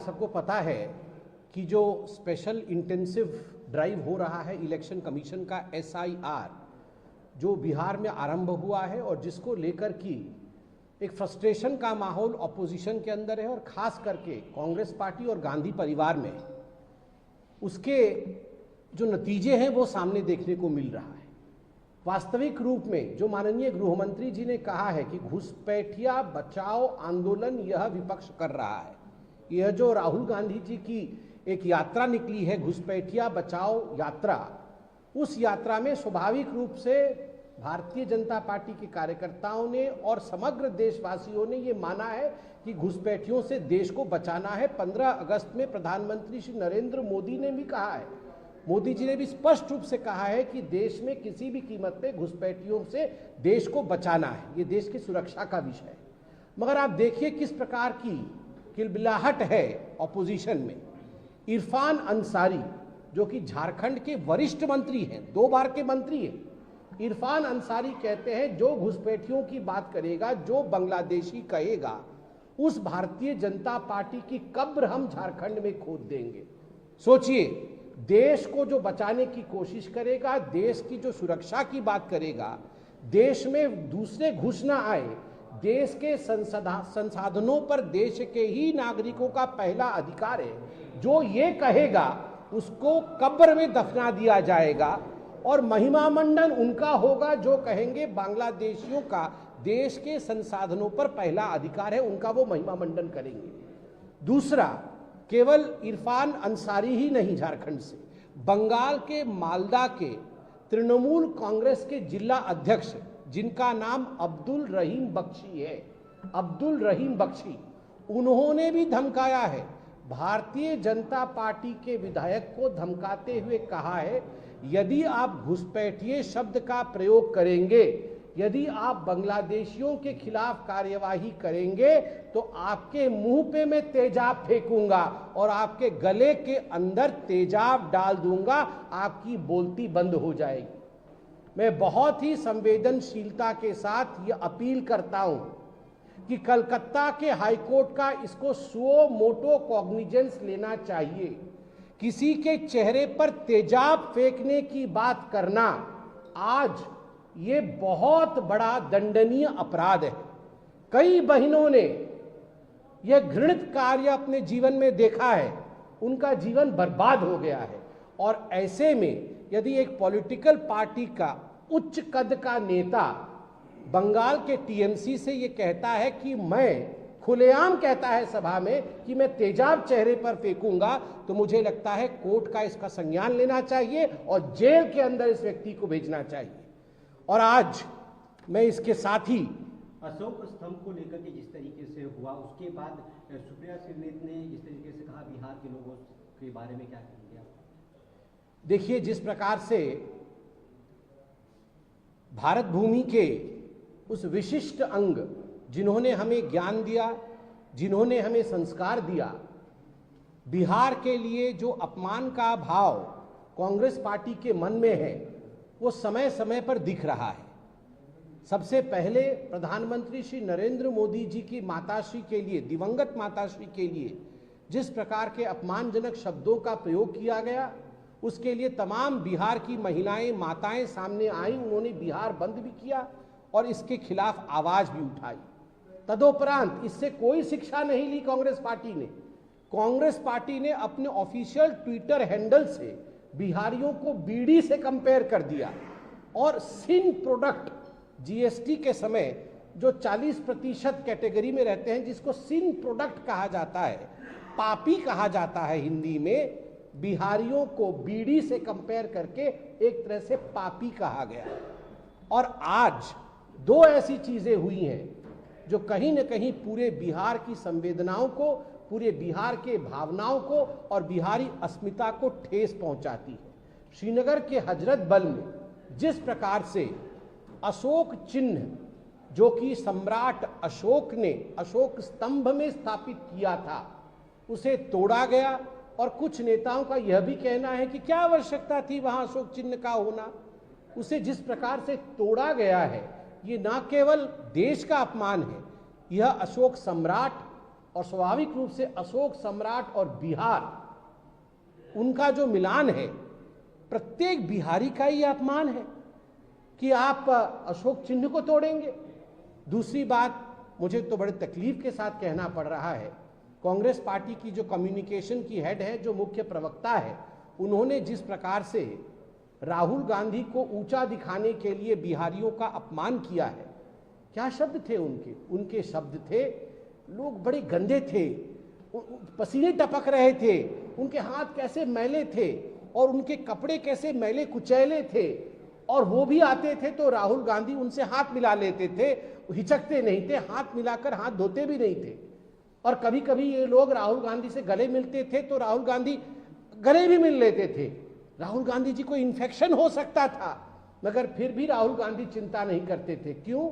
सबको पता है कि जो स्पेशल इंटेंसिव ड्राइव हो रहा है इलेक्शन कमीशन का SIR जो बिहार में आरंभ हुआ है और जिसको लेकर की एक फ्रस्ट्रेशन का माहौल ऑपोजिशन के अंदर है और खास करके कांग्रेस पार्टी और गांधी परिवार में उसके जो नतीजे हैं वो सामने देखने को मिल रहा है। वास्तविक रूप में जो माननीय गृहमंत्री जी ने कहा है कि घुसपैठिया बचाओ आंदोलन यह विपक्ष कर रहा है, यह जो राहुल गांधी जी की एक यात्रा निकली है घुसपैठिया बचाओ यात्रा, उस यात्रा में स्वाभाविक रूप से भारतीय जनता पार्टी के कार्यकर्ताओं ने और समग्र देशवासियों ने ये माना है कि घुसपैठियों से देश को बचाना है। 15 अगस्त में प्रधानमंत्री श्री नरेंद्र मोदी ने भी कहा है, मोदी जी ने भी स्पष्ट रूप से कहा है कि देश में किसी भी कीमत पे घुसपैठियों से देश को बचाना है, ये देश की सुरक्षा का विषय है। मगर आप देखिए किस प्रकार की किलबिलाहट है ऑपोजिशन में। इरफान अंसारी जो कि झारखंड के वरिष्ठ मंत्री हैं, 2 बार के मंत्री हैं, इरफान अंसारी कहते हैं जो घुसपैठियों की बात करेगा, जो बांग्लादेशी कहेगा, उस भारतीय जनता पार्टी की कब्र हम झारखंड में खोद देंगे। सोचिए, देश को जो बचाने की कोशिश करेगा, देश की जो सुरक्षा की बात करेगा, देश में दूसरे घुस ना आए, देश के संसाधनों पर देश के ही नागरिकों का पहला अधिकार है, जो ये कहेगा उसको कब्र में दफना दिया जाएगा और महिमा मंडन उनका होगा जो कहेंगे बांग्लादेशियों का देश के संसाधनों पर पहला अधिकार है, उनका वो महिमा मंडन करेंगे। दूसरा, केवल इरफान अंसारी ही नहीं, झारखंड से बंगाल के मालदा के तृणमूल कांग्रेस के जिला अध्यक्ष जिनका नाम अब्दुल रहीम बख्शी है, अब्दुल रहीम बख्शी, उन्होंने भी धमकाया है। भारतीय जनता पार्टी के विधायक को धमकाते हुए कहा है यदि आप घुसपैठिए शब्द का प्रयोग करेंगे, यदि आप बांग्लादेशियों के खिलाफ कार्यवाही करेंगे तो आपके मुंह पे मैं तेजाब फेंकूंगा और आपके गले के अंदर तेजाब डाल दूंगा, आपकी बोलती बंद हो जाएगी। मैं बहुत ही संवेदनशीलता के साथ ये अपील करता हूं कि कलकत्ता के हाईकोर्ट का इसको सुओ मोटो कॉग्निजेंस लेना चाहिए। किसी के चेहरे पर तेजाब फेंकने की बात करना आज ये बहुत बड़ा दंडनीय अपराध है। कई बहनों ने यह घृणित कार्य अपने जीवन में देखा है, उनका जीवन बर्बाद हो गया है। और ऐसे में यदि एक पॉलिटिकल पार्टी का उच्च कद का नेता बंगाल के TMC से ये कहता है कि मैं खुलेआम कहता है सभा में कि मैं तेजाब चेहरे पर फेंकूंगा, तो मुझे लगता है कोर्ट का इसका संज्ञान लेना चाहिए और जेल के अंदर इस व्यक्ति को भेजना चाहिए। और आज मैं इसके साथ ही अशोक स्तंभ को लेकर के जिस तरीके से हुआ, उसके बाद सुप्रिया श्रीनेत ने जिस तरीके से कहा, बिहार के लोगों के बारे में क्या कहेंगे आप? देखिए, जिस प्रकार से भारत भूमि के उस विशिष्ट अंग जिन्होंने हमें ज्ञान दिया, जिन्होंने हमें संस्कार दिया, बिहार के लिए जो अपमान का भाव कांग्रेस पार्टी के मन में है वो समय समय पर दिख रहा है। सबसे पहले प्रधानमंत्री श्री नरेंद्र मोदी जी की माताश्री के लिए, दिवंगत माताश्री के लिए जिस प्रकार के अपमानजनक शब्दों का प्रयोग किया गया, उसके लिए तमाम बिहार की महिलाएं, माताएं सामने आई, उन्होंने बिहार बंद भी किया और इसके खिलाफ आवाज भी उठाई। तदोपरांत इससे कोई शिक्षा नहीं ली कांग्रेस पार्टी ने। कांग्रेस पार्टी ने अपने ऑफिशियल ट्विटर हैंडल से बिहारियों को बीड़ी से कंपेयर कर दिया और सिन प्रोडक्ट GST के समय जो 40% कैटेगरी में रहते हैं, जिसको सिन प्रोडक्ट कहा जाता है, पापी कहा जाता है हिंदी में, बिहारियों को बीड़ी से कंपेयर करके एक तरह से पापी कहा गया। और आज 2 ऐसी चीजें हुई हैं जो कहीं न कहीं पूरे बिहार की संवेदनाओं को, पूरे बिहार के भावनाओं को और बिहारी अस्मिता को ठेस पहुंचाती है। श्रीनगर के हजरत बल में जिस प्रकार से अशोक चिन्ह जो कि सम्राट अशोक ने अशोक स्तंभ में स्थापित किया था, उसे तोड़ा गया और कुछ नेताओं का यह भी कहना है कि क्या आवश्यकता थी वहां अशोक चिन्ह का होना। उसे जिस प्रकार से तोड़ा गया है, ये ना केवल देश का अपमान है, यह अशोक सम्राट, और स्वाभाविक रूप से अशोक सम्राट और बिहार, उनका जो मिलान है, प्रत्येक बिहारी का ही अपमान है कि आप अशोक चिन्ह को तोड़ेंगे। दूसरी बात, मुझे तो बड़े तकलीफ के साथ कहना पड़ रहा है, कांग्रेस पार्टी की जो कम्युनिकेशन की हेड है, जो मुख्य प्रवक्ता है, उन्होंने जिस प्रकार से राहुल गांधी को ऊंचा दिखाने के लिए बिहारियों का अपमान किया है, क्या शब्द थे उनके? उनके शब्द थे, लोग बड़े गंदे थे, पसीने टपक रहे थे, उनके हाथ कैसे मैले थे और उनके कपड़े कैसे मैले कुचैले थे, और वो भी आते थे तो राहुल गांधी उनसे हाथ मिला लेते थे, हिचकते नहीं थे, हाथ मिलाकर हाथ धोते भी नहीं थे। और कभी कभी ये लोग राहुल गांधी से गले मिलते थे तो राहुल गांधी गले भी मिल लेते थे। राहुल गांधी जी को इन्फेक्शन हो सकता था, मगर फिर भी राहुल गांधी चिंता नहीं करते थे। क्यों?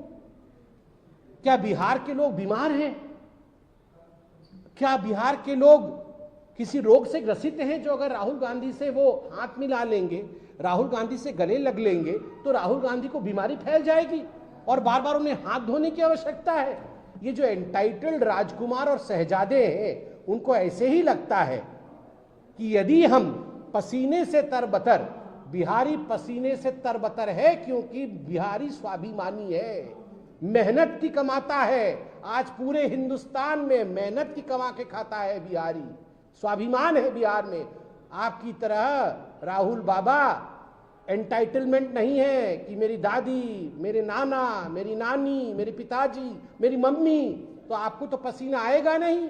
क्या बिहार के लोग बीमार हैं? क्या बिहार के लोग किसी रोग से ग्रसित हैं जो अगर राहुल गांधी से वो हाथ मिला लेंगे, राहुल गांधी से गले लग लेंगे तो राहुल गांधी को बीमारी फैल जाएगी और बार बार उन्हें हाथ धोने की आवश्यकता है? ये जो एंटाइटल्ड राजकुमार और शहजादे हैं, उनको ऐसे ही लगता है कि यदि हम पसीने से तरबतर, बिहारी पसीने से तरबतर है क्योंकि बिहारी स्वाभिमानी है, मेहनत की कमाता है। आज पूरे हिंदुस्तान में मेहनत की कमा के खाता है बिहारी, स्वाभिमान है बिहार में। आपकी तरह राहुल बाबा एंटाइटलमेंट नहीं है कि मेरी दादी, मेरे नाना, मेरी नानी, मेरे पिताजी, मेरी मम्मी, तो आपको तो पसीना आएगा नहीं।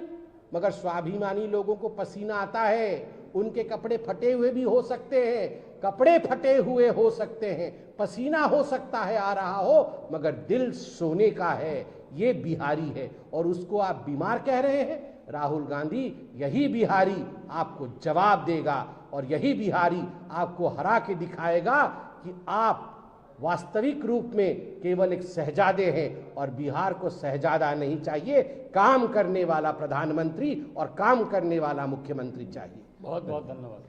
मगर स्वाभिमानी लोगों को पसीना आता है। उनके कपड़े फटे हुए भी हो सकते हैं, कपड़े फटे हुए हो सकते हैं, पसीना हो सकता है आ रहा हो, मगर दिल सोने का है। ये बिहारी है और उसको आप बीमार कह रहे हैं। राहुल गांधी, यही बिहारी आपको जवाब देगा और यही बिहारी आपको हरा के दिखाएगा कि आप वास्तविक रूप में केवल एक शहजादे हैं और बिहार को शहजादा नहीं चाहिए, काम करने वाला प्रधानमंत्री और काम करने वाला मुख्यमंत्री चाहिए। बहुत बहुत धन्यवाद।